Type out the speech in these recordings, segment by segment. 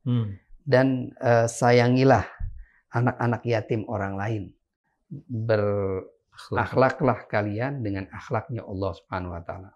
Hmm. Dan sayangilah anak-anak yatim orang lain. Berakhlaklah kalian dengan akhlaknya Allah Subhanahu wa taala.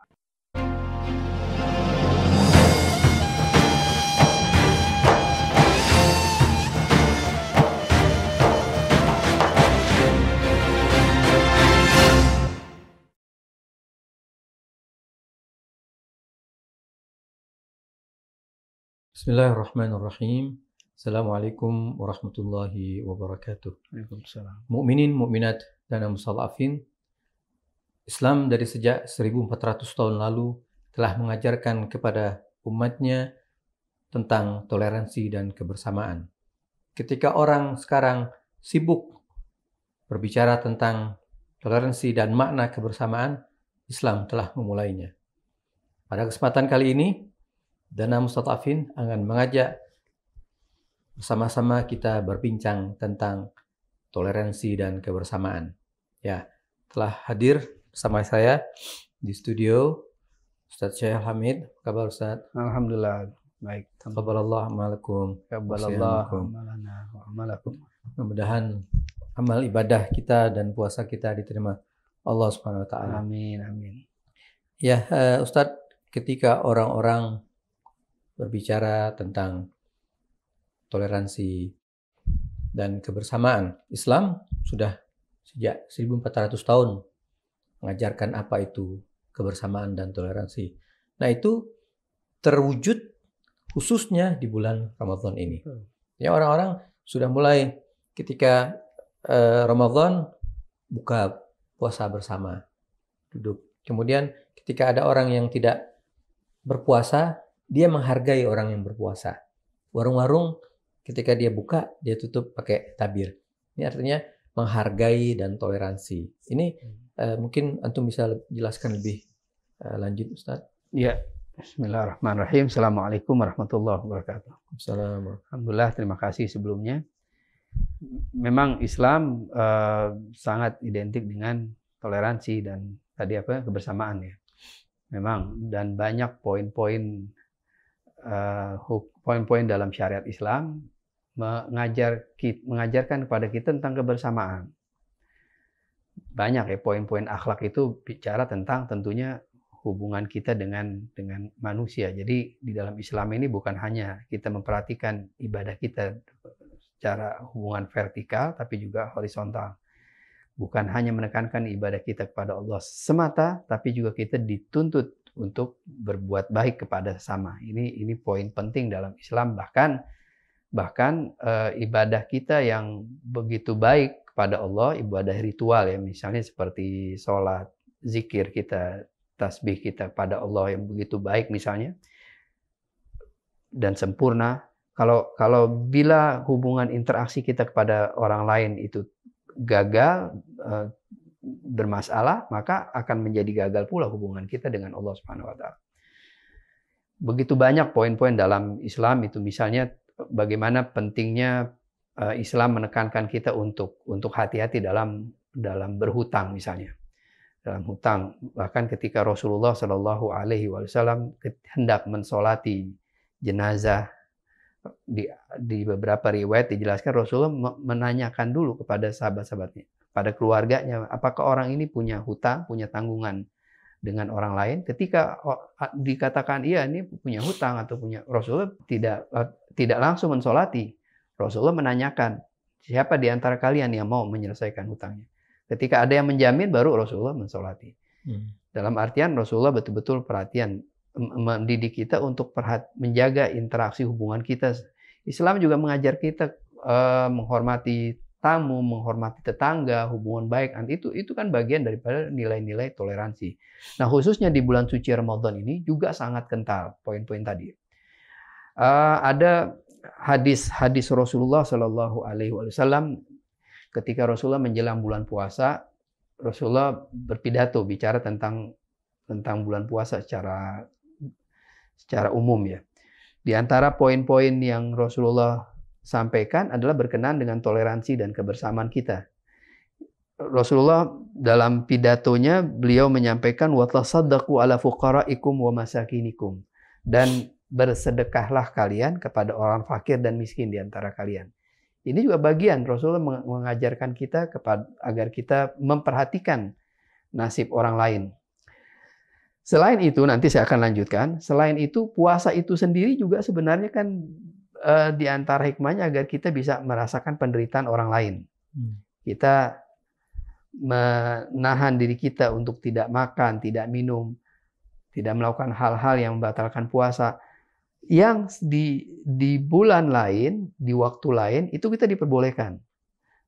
Bismillahirrahmanirrahim. Assalamualaikum warahmatullahi wabarakatuh. Waalaikumsalam. Mukminin, mukminat, dan mustadhafin. Islam dari sejak 1400 tahun lalu telah mengajarkan kepada umatnya tentang toleransi dan kebersamaan. Ketika orang sekarang sibuk berbicara tentang toleransi dan makna kebersamaan, Islam telah memulainya. Pada kesempatan kali ini, Dana Mustadhafin akan mengajak bersama-sama kita berbincang tentang toleransi dan kebersamaan. Ya, telah hadir bersama saya di studio Ustaz Syekh Hamid. Apa kabar Ustaz? Alhamdulillah, baik. Taqabbalallahu amalakum. Taqabbalallahu amalana wa amalakum. Mudah-mudahan amal ibadah kita dan puasa kita diterima Allah Subhanahu wa taala. Amin, amin. Ya, Ustaz, ketika orang-orang berbicara tentang toleransi dan kebersamaan, Islam sudah sejak 1400 tahun mengajarkan apa itu kebersamaan dan toleransi. Nah, itu terwujud khususnya di bulan Ramadan ini. Ya, orang-orang sudah mulai ketika Ramadan buka puasa bersama, duduk. Kemudian ketika ada orang yang tidak berpuasa, dia menghargai orang yang berpuasa. Warung-warung ketika dia buka, dia tutup pakai tabir. Ini artinya menghargai dan toleransi. Ini mungkin antum bisa jelaskan lebih lanjut, Ustaz. Ya, bismillahirrahmanirrahim. Assalamualaikum warahmatullahi wabarakatuh. Assalamualaikum. Alhamdulillah, terima kasih sebelumnya. Memang Islam sangat identik dengan toleransi dan tadi kebersamaan ya. Memang, dan banyak poin-poin dalam syariat Islam mengajarkan kepada kita tentang kebersamaan. Banyak ya poin-poin akhlak itu bicara tentang tentunya hubungan kita dengan manusia. Jadi di dalam Islam ini bukan hanya kita memperhatikan ibadah kita secara hubungan vertikal, tapi juga horizontal. Bukan hanya menekankan ibadah kita kepada Allah semata, tapi juga kita dituntut untuk berbuat baik kepada sesama. Ini poin penting dalam Islam. Bahkan ibadah kita yang begitu baik kepada Allah, ibadah ritual ya, misalnya seperti sholat, zikir kita, tasbih kita kepada Allah yang begitu baik misalnya dan sempurna. Kalau bila hubungan interaksi kita kepada orang lain itu gagal, bermasalah, maka akan menjadi gagal pula hubungan kita dengan Allah Subhanahu wa taala. Begitu banyak poin-poin dalam Islam itu, misalnya bagaimana pentingnya Islam menekankan kita untuk hati-hati dalam berhutang misalnya. Dalam hutang, bahkan ketika Rasulullah Shallallahu alaihi wasallam hendak mensolati jenazah, di beberapa riwayat dijelaskan Rasulullah menanyakan dulu kepada sahabat-sahabatnya, pada keluarganya, apakah orang ini punya hutang, punya tanggungan dengan orang lain. Ketika dikatakan iya ini punya hutang atau punya, Rasulullah tidak langsung mensolati. Rasulullah menanyakan siapa di antara kalian yang mau menyelesaikan hutangnya. Ketika ada yang menjamin, baru Rasulullah mensolati. Dalam artian Rasulullah betul-betul perhatian, mendidik kita untuk menjaga interaksi hubungan kita. Islam juga mengajar kita menghormati tamu, menghormati tetangga, hubungan baik. Itu kan bagian daripada nilai-nilai toleransi. Nah, khususnya di bulan suci Ramadan ini juga sangat kental poin-poin tadi. Ada hadis Rasulullah Shallallahu alaihi wasallam ketika Rasulullah menjelang bulan puasa, Rasulullah berpidato bicara tentang bulan puasa secara umum ya. Di antara poin-poin yang Rasulullah sampaikan adalah berkenaan dengan toleransi dan kebersamaan kita. Rasulullah dalam pidatonya beliau menyampaikan wa tasaddaqu ala fuqaraikum wa masakinikum, dan bersedekahlah kalian kepada orang fakir dan miskin di antara kalian. Ini juga bagian Rasulullah mengajarkan kita agar kita memperhatikan nasib orang lain. Selain itu, nanti saya akan lanjutkan. Selain itu, puasa itu sendiri juga sebenarnya kan di antara hikmahnya agar kita bisa merasakan penderitaan orang lain. Kita menahan diri kita untuk tidak makan, tidak minum, tidak melakukan hal-hal yang membatalkan puasa. Yang di bulan lain, di waktu lain, itu kita diperbolehkan.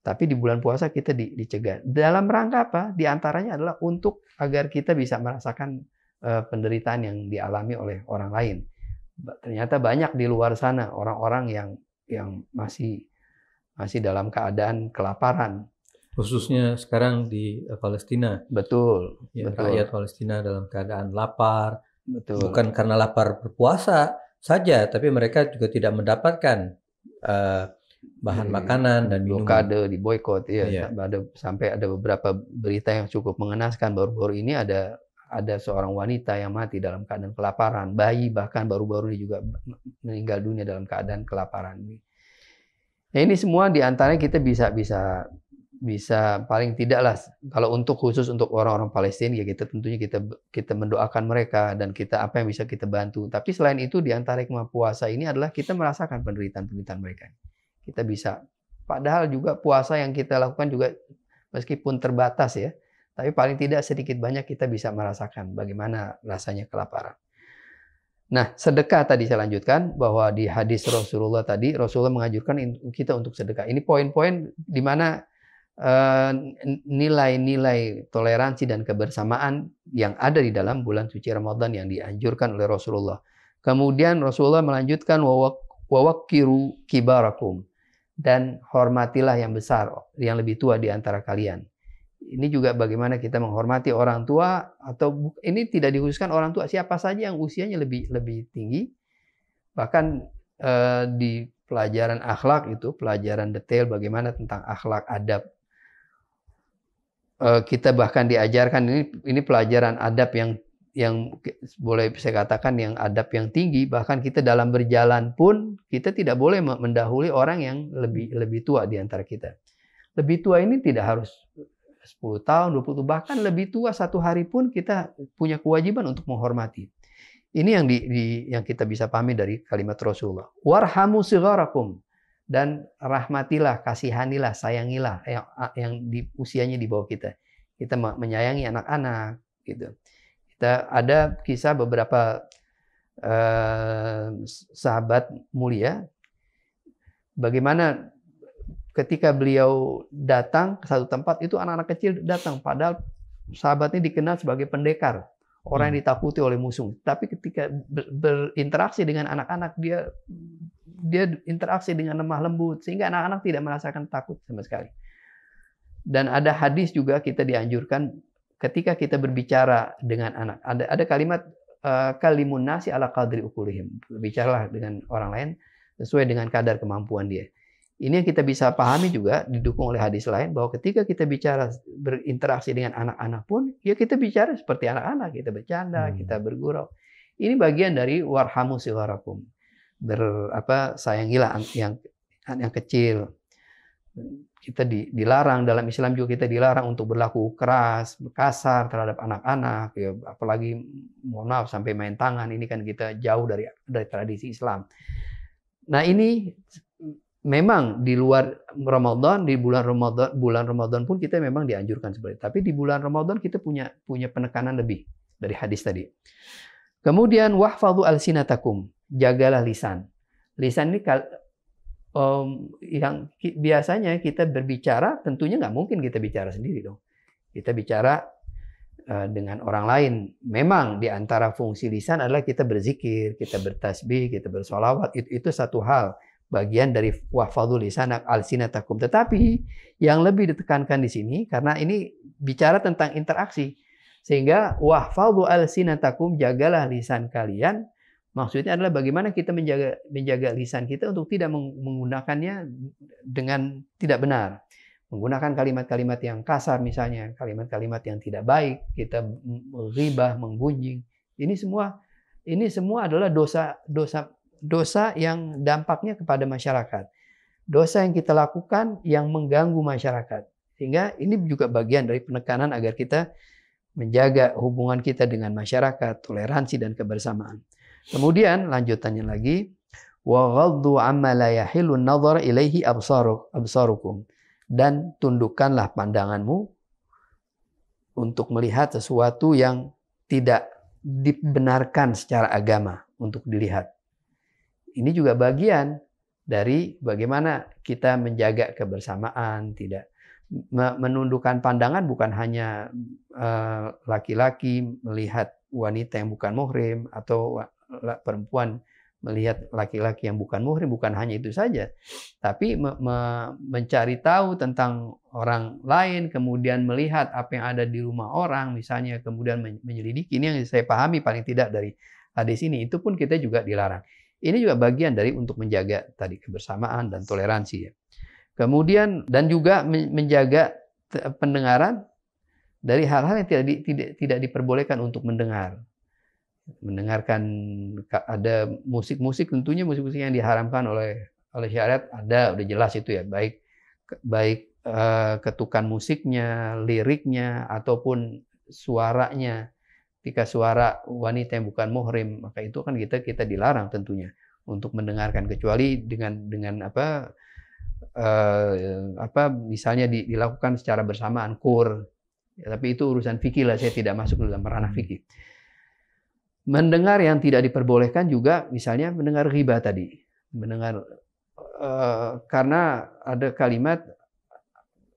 Tapi di bulan puasa kita dicegah. Dalam rangka apa? Di antaranya adalah untuk agar kita bisa merasakan penderitaan yang dialami oleh orang lain. Ternyata banyak di luar sana orang-orang yang masih dalam keadaan kelaparan. Khususnya sekarang di Palestina. Betul. Ya, rakyat Palestina dalam keadaan lapar. Betul. Bukan karena lapar berpuasa saja, tapi mereka juga tidak mendapatkan bahan makanan dan minuman. Blokade, diboikot, ya. Sampai ada beberapa berita yang cukup mengenaskan. Baru-baru ini ada seorang wanita yang mati dalam keadaan kelaparan, bayi bahkan baru-baru ini juga meninggal dunia dalam keadaan kelaparan. Nah, ini semua diantaranya kita bisa paling tidaklah kalau khusus untuk orang-orang Palestina ya kita tentunya kita mendoakan mereka dan kita apa yang bisa kita bantu. Tapi selain itu di antara hikmah puasa ini adalah kita merasakan penderitaan mereka. Kita bisa, padahal juga puasa yang kita lakukan juga meskipun terbatas ya, tapi paling tidak sedikit banyak kita bisa merasakan bagaimana rasanya kelaparan. Nah, sedekah tadi saya lanjutkan bahwa di hadis Rasulullah tadi Rasulullah menganjurkan kita untuk sedekah. Ini poin-poin di mana nilai-nilai toleransi dan kebersamaan yang ada di dalam bulan suci Ramadan yang dianjurkan oleh Rasulullah. Kemudian Rasulullah melanjutkan wawakkiru kibarakum, dan hormatilah yang besar, yang lebih tua di antara kalian. Ini juga bagaimana kita menghormati orang tua, atau ini tidak dikhususkan orang tua, siapa saja yang usianya lebih tinggi. Bahkan di pelajaran akhlak itu, pelajaran detail bagaimana tentang akhlak adab. Kita bahkan diajarkan ini pelajaran adab yang boleh saya katakan yang adab yang tinggi. Bahkan kita dalam berjalan pun kita tidak boleh mendahului orang yang lebih tua di antara kita. Lebih tua ini tidak harus 10 tahun, 20 tahun, bahkan lebih tua 1 hari pun kita punya kewajiban untuk menghormati. Ini yang kita bisa pahami dari kalimat Rasulullah. Warhamu shigharakum, dan rahmatilah, kasihanilah, sayangilah yang di usianya di bawah kita. Kita menyayangi anak-anak gitu. Kita ada kisah beberapa sahabat mulia bagaimana ketika beliau datang ke satu tempat itu anak-anak kecil datang, padahal sahabat ini dikenal sebagai pendekar, orang yang ditakuti oleh musuh. Tapi ketika berinteraksi dengan anak-anak dia interaksi dengan lemah lembut sehingga anak-anak tidak merasakan takut sama sekali. Dan ada hadis juga kita dianjurkan ketika kita berbicara dengan anak, ada kalimat kalimun nasi ala qadri ukulihim. Bicaralah dengan orang lain sesuai dengan kadar kemampuan dia. Ini yang kita bisa pahami juga didukung oleh hadis lain bahwa ketika kita bicara berinteraksi dengan anak-anak pun ya kita bicara seperti anak-anak, kita bercanda, kita bergurau. Ini bagian dari warhamu shigharakum. Sayangilah yang kecil. Kita dilarang dalam Islam juga, kita dilarang untuk berlaku keras, kasar terhadap anak-anak, ya, apalagi mohon maaf sampai main tangan. Ini kan kita jauh dari tradisi Islam. Nah, ini memang di luar Ramadan, di bulan Ramadan pun kita memang dianjurkan seperti itu. Tapi di bulan Ramadan kita punya penekanan lebih dari hadis tadi. Kemudian wahfadhu alsinatakum, jagalah lisan. Lisan ini yang biasanya kita berbicara, tentunya nggak mungkin kita bicara sendiri dong. Kita bicara dengan orang lain. Memang di antara fungsi lisan adalah kita berzikir, kita bertasbih, kita bersolawat. Itu satu hal, bagian dari wahfadhu lisanak alsinatakum. Tetapi yang lebih ditekankan di sini karena ini bicara tentang interaksi. Sehingga wahfadhu alsinatakum, jagalah lisan kalian. Maksudnya adalah bagaimana kita menjaga lisan kita untuk tidak menggunakannya dengan tidak benar. Menggunakan kalimat-kalimat yang kasar misalnya, kalimat-kalimat yang tidak baik, kita ghibah, menggunjing. Ini semua ini semua adalah dosa yang dampaknya kepada masyarakat. Dosa yang kita lakukan yang mengganggu masyarakat. Sehingga ini juga bagian dari penekanan agar kita menjaga hubungan kita dengan masyarakat, toleransi dan kebersamaan. Kemudian lanjutannya lagi, wa ghaddu amma la yahillu an-nazar ilaihi absarukum, dan tundukkanlah pandanganmu untuk melihat sesuatu yang tidak dibenarkan secara agama untuk dilihat. Ini juga bagian dari bagaimana kita menjaga kebersamaan, tidak menundukkan pandangan bukan hanya laki-laki melihat wanita yang bukan muhrim atau perempuan melihat laki-laki yang bukan muhrim, bukan hanya itu saja, tapi mencari tahu tentang orang lain, kemudian melihat apa yang ada di rumah orang, misalnya, kemudian menyelidiki. Ini yang saya pahami paling tidak dari hadis ini, itu pun kita juga dilarang. Ini juga bagian dari untuk menjaga tadi kebersamaan dan toleransi. Kemudian dan juga menjaga pendengaran dari hal-hal yang tidak diperbolehkan untuk mendengar. Mendengarkan ada musik-musik, tentunya musik-musik yang diharamkan oleh syariat ada, udah jelas itu ya, baik ketukan musiknya, liriknya ataupun suaranya. Ketika suara wanita yang bukan muhrim, maka itu kan kita dilarang tentunya untuk mendengarkan, kecuali dengan misalnya dilakukan secara bersamaan kur. Ya, tapi itu urusan fikih lah, saya tidak masuk dalam ranah fikih. Mendengar yang tidak diperbolehkan juga, misalnya mendengar ghibah tadi. Mendengar karena ada kalimat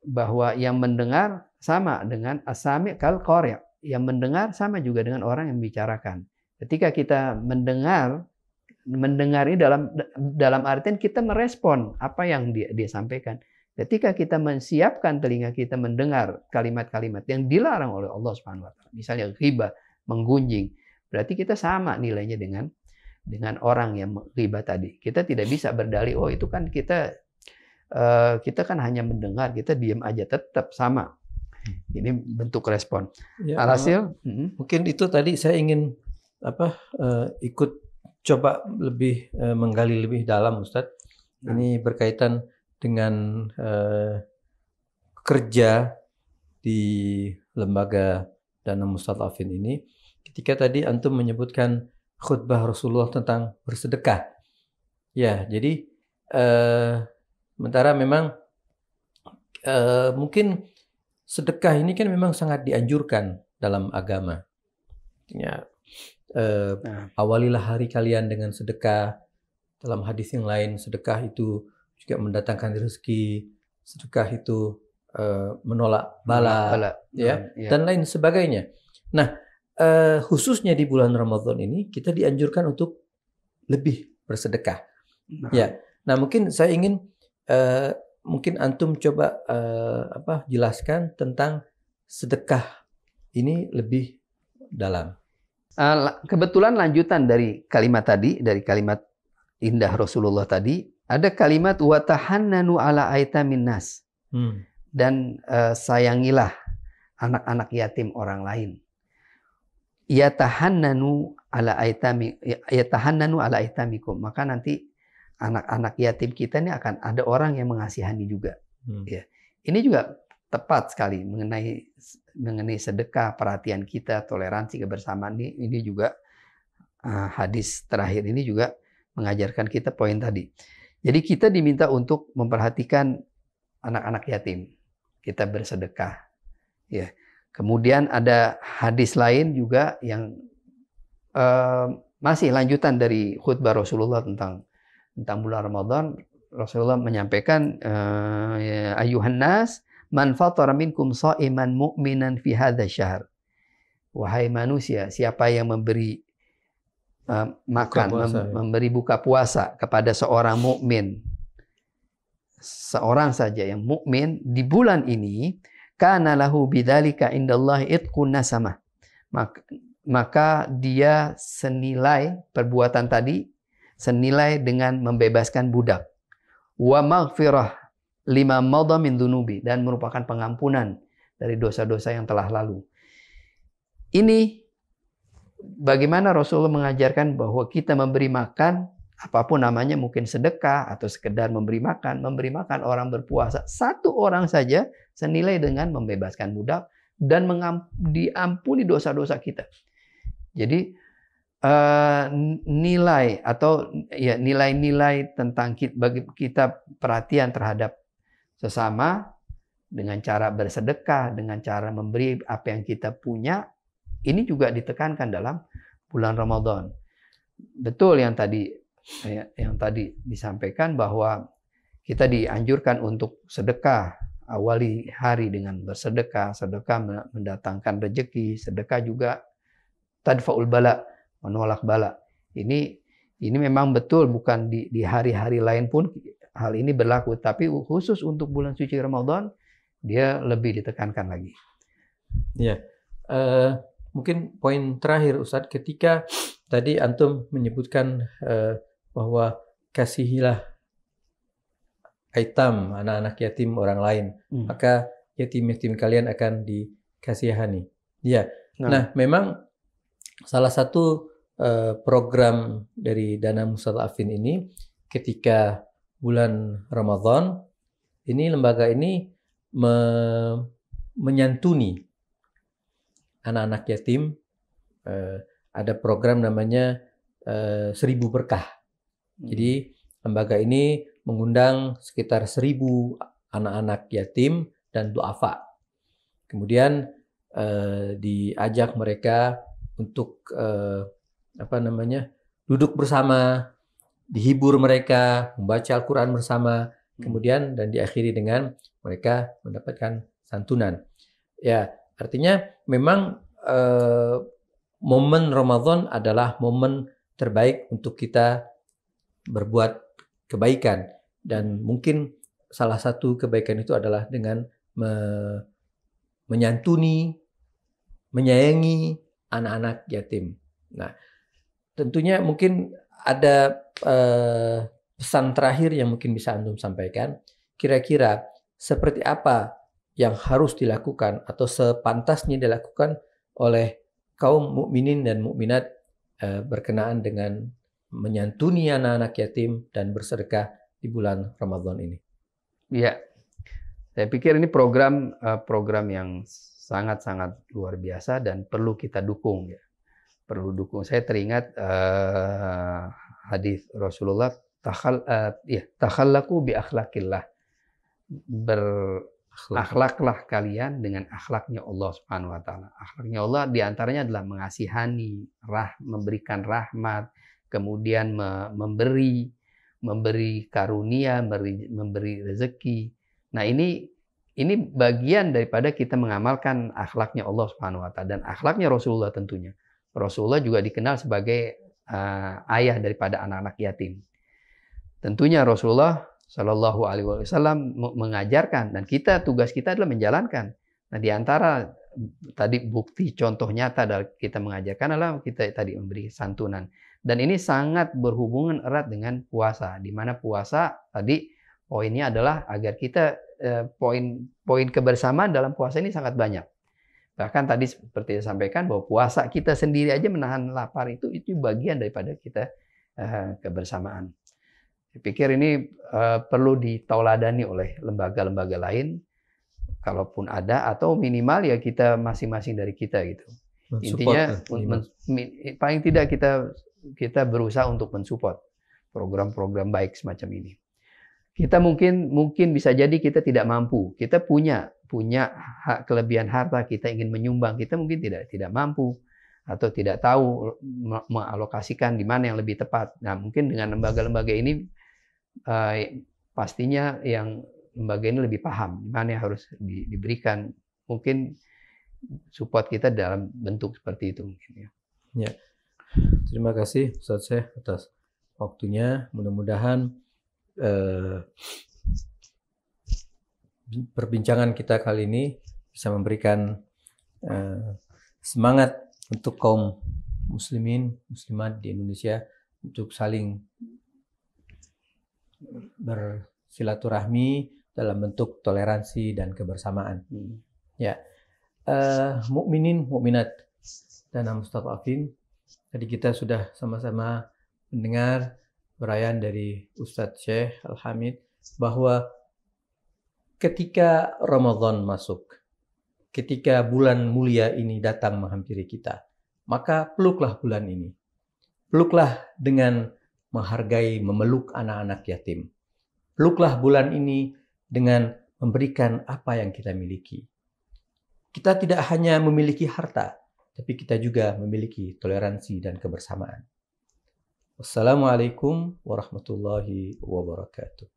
bahwa yang mendengar sama dengan as-sami' kal qari'. Yang mendengar sama juga dengan orang yang membicarakan. Ketika kita mendengar ini dalam artian kita merespon apa yang dia sampaikan. Ketika kita menyiapkan telinga kita mendengar kalimat-kalimat yang dilarang oleh Allah Subhanahu wa taala, misalnya ghibah, menggunjing, berarti kita sama nilainya dengan orang yang ghibah tadi. Kita tidak bisa berdalih, oh itu kan kita kan hanya mendengar, kita diam aja, tetap sama. Ini bentuk respon. Ya, Alhasil, mungkin itu tadi saya ingin ikut coba lebih menggali lebih dalam, Ustadz. Ini berkaitan dengan kerja di lembaga Dana Mustadhafin ini. Ketika tadi antum menyebutkan khutbah Rasulullah tentang bersedekah, ya, jadi sementara memang mungkin sedekah ini kan memang sangat dianjurkan dalam agama. Ya, awalilah hari kalian dengan sedekah. Dalam hadis yang lain, sedekah itu juga mendatangkan rezeki. Sedekah itu menolak bala, ya, dan lain sebagainya. Nah, khususnya di bulan Ramadan ini kita dianjurkan untuk lebih bersedekah. Ya, nah mungkin saya ingin mungkin antum coba jelaskan tentang sedekah ini lebih dalam. Kebetulan lanjutan dari kalimat tadi, dari kalimat indah Rasulullah tadi, ada kalimat wa tahannanu ala aitamin nas. Dan sayangilah anak-anak yatim orang lain. Yatahannanu ala aitamikum. Maka nanti anak-anak yatim kita ini akan ada orang yang mengasihani juga. Ya. Ini juga tepat sekali mengenai sedekah, perhatian kita, toleransi, kebersamaan ini juga hadis terakhir ini juga mengajarkan kita poin tadi. Jadi kita diminta untuk memperhatikan anak-anak yatim. Kita bersedekah. Ya. Kemudian ada hadis lain juga yang masih lanjutan dari khutbah Rasulullah tentang bulan Ramadan. Rasulullah menyampaikan, ya ayuhan nas man fatara minkum sha'iman mu'minan fi hadzal syahr. Wahai manusia, siapa yang memberi memberi buka puasa kepada seorang mukmin, seorang saja yang mukmin di bulan ini, kana lahu bidzalika indallahi itqun nasamah. Maka dia senilai perbuatan tadi, senilai dengan membebaskan budak. Wa maghfirah lima madha min dunubi, dan merupakan pengampunan dari dosa-dosa yang telah lalu. Ini bagaimana Rasulullah mengajarkan bahwa kita memberi makan, apapun namanya, mungkin sedekah atau sekedar memberi makan orang berpuasa, satu orang saja senilai dengan membebaskan budak dan diampuni dosa-dosa kita. Jadi nilai atau ya nilai-nilai tentang bagi kita perhatian terhadap sesama dengan cara bersedekah, dengan cara memberi apa yang kita punya, ini juga ditekankan dalam bulan Ramadan. Betul yang tadi disampaikan bahwa kita dianjurkan untuk sedekah, awali hari dengan bersedekah, sedekah mendatangkan rezeki, sedekah juga tadfaul bala, menolak bala. Ini memang betul, bukan di hari-hari lain pun hal ini berlaku, tapi khusus untuk bulan suci Ramadan dia lebih ditekankan lagi. Ya, mungkin poin terakhir Ustadz, ketika tadi antum menyebutkan bahwa kasihilah aitam, anak-anak yatim orang lain, maka yatim-yatim kalian akan dikasihani. Ya, nah memang salah satu program dari Dana Mustadhafin ini, ketika bulan Ramadan ini lembaga ini menyantuni anak-anak yatim. Ada program namanya 1000 berkah. Jadi lembaga ini mengundang sekitar 1000 anak-anak yatim dan duafa. Kemudian diajak mereka untuk duduk bersama, dihibur mereka, membaca Al-Quran bersama, kemudian dan diakhiri dengan mereka mendapatkan santunan. Ya, artinya memang momen Ramadan adalah momen terbaik untuk kita berbuat kebaikan, dan mungkin salah satu kebaikan itu adalah dengan menyantuni, menyayangi anak-anak yatim. Nah, tentunya mungkin ada pesan terakhir yang mungkin bisa antum sampaikan. Kira-kira seperti apa yang harus dilakukan atau sepantasnya dilakukan oleh kaum mukminin dan mukminat berkenaan dengan menyantuni anak-anak yatim dan bersedekah di bulan Ramadan ini? Ya, saya pikir ini program yang sangat-sangat luar biasa dan perlu kita dukung, ya. Perlu dukung. Saya teringat hadis Rasulullah, takhallaku bi akhlaqillah. Berakhlaklah kalian dengan akhlaknya Allah Subhanahu wa taala. Akhlaknya Allah diantaranya adalah mengasihani, memberikan rahmat, kemudian memberi karunia, memberi rezeki. Nah, ini bagian daripada kita mengamalkan akhlaknya Allah Subhanahu wa taala dan akhlaknya Rasulullah tentunya. Rasulullah juga dikenal sebagai ayah daripada anak-anak yatim. Tentunya Rasulullah Shallallahu Alaihi Wasallam mengajarkan, dan tugas kita adalah menjalankan. Nah, di antara tadi bukti contoh nyata dari kita mengajarkan adalah kita tadi memberi santunan. Dan ini sangat berhubungan erat dengan puasa, di mana puasa tadi poinnya adalah agar kita poin kebersamaan dalam puasa ini sangat banyak. Bahkan tadi seperti saya sampaikan bahwa puasa kita sendiri aja menahan lapar itu bagian daripada kita kebersamaan. Saya pikir ini perlu ditauladani oleh lembaga-lembaga lain, kalaupun ada, atau minimal ya kita masing-masing dari kita gitu. Intinya paling tidak kita berusaha untuk mensupport program-program baik semacam ini. Kita mungkin bisa jadi kita tidak mampu. Kita punya kelebihan harta, kita ingin menyumbang, kita mungkin tidak mampu atau tidak tahu mengalokasikan di mana yang lebih tepat. Nah, mungkin dengan lembaga-lembaga ini pastinya yang lembaga ini lebih paham di mana yang harus diberikan. Mungkin support kita dalam bentuk seperti itu mungkin, ya. Ya. Terima kasih Ustaz Syekh atas waktunya. Mudah-mudahan perbincangan kita kali ini bisa memberikan semangat untuk kaum muslimin, muslimat di Indonesia untuk saling bersilaturahmi dalam bentuk toleransi dan kebersamaan. Ya, mukminin, mukminat, Dana Mustadhafin, Tadi kita sudah sama-sama mendengar uraian dari Ustadz Syekh Al-Hamid bahwa ketika Ramadan masuk, ketika bulan mulia ini datang menghampiri kita, maka peluklah bulan ini. Peluklah dengan menghargai, memeluk anak-anak yatim. Peluklah bulan ini dengan memberikan apa yang kita miliki. Kita tidak hanya memiliki harta, tapi kita juga memiliki toleransi dan kebersamaan. Wassalamualaikum warahmatullahi wabarakatuh.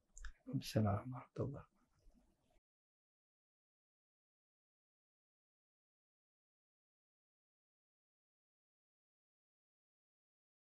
Assalamualaikum warahmatullahi wabarakatuh.